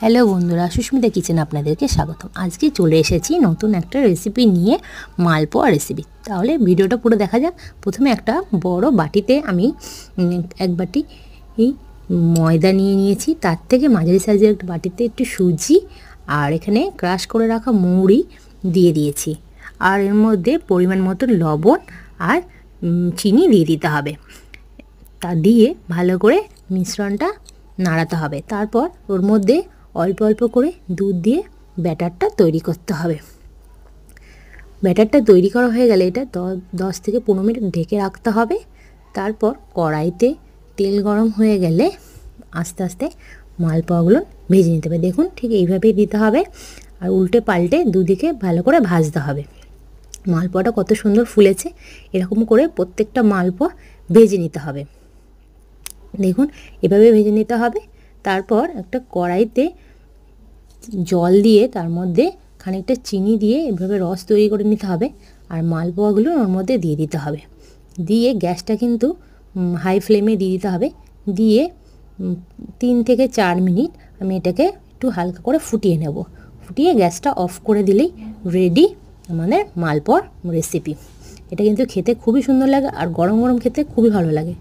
Hello বন্ধুরা, সুস্মিতা কিচেনে আপনাদেরকে স্বাগতম। আজকে চলে এসেছি নতুন একটা রেসিপি নিয়ে, মালপোয়া রেসিপি। তাহলে ভিডিওটা পুরো দেখা যাক। প্রথমে একটা বড় বাটিতে আমি এক বাটি ময়দা নিয়ে নিয়েছি, তার থেকে মাঝারি সাইজের একটা বাটিতে একটু সুজি আর এখানে ক্রাশ করে রাখা মৌরি দিয়ে দিয়েছি। আর এর মধ্যে পরিমাণ মতো লবণ আর চিনি দিয়ে দিতে হবে। তা দিয়ে ভালো করে মিশ্রণটা নাড়াতে হবে। তারপর ওর মধ্যে অল্প অল্প করে দুধ দিয়ে ব্যাটারটা তৈরি করতে হবে। ব্যাটারটা তৈরি করা হয়ে গেলে এটা 10 থেকে 15 মিনিট ঢেকে রাখতে হবে। তারপর কড়াইতে তেল গরম হয়ে গেলে আস্তে আস্তে মালপোয়াগুলো ভেজে নিতে হবে। দেখুন, ঠিক এইভাবেই দিতে হবে আর উল্টে পাল্টে দুদিকে ভালো করে ভাজতে হবে। মালপোয়াটা কত সুন্দর ফুলেছে, এরকম করে প্রত্যেকটা মালপোয়া ভেজে নিতে হবে। দেখুন, এভাবে ভেজে নিতে হবে। তারপর একটা কড়াইতে জল দিয়ে তার মধ্যে খানিকটা চিনি দিয়ে এভাবে রস তৈরি করে নিতে হবে আর মালপোয়াগুলো ওর মধ্যে দিয়ে দিতে হবে। দিয়ে গ্যাসটা কিন্তু হাই ফ্লেমে দিয়ে দিতে হবে। দিয়ে 3 থেকে 4 মিনিট আমি এটাকে একটু হালকা করে ফুটিয়ে নেব। ফুটিয়ে গ্যাসটা অফ করে দিলেই রেডি আমাদের মালপোয়ার রেসিপি। এটা কিন্তু খেতে খুবই সুন্দর লাগে আর গরম গরম খেতে খুবই ভালো লাগে।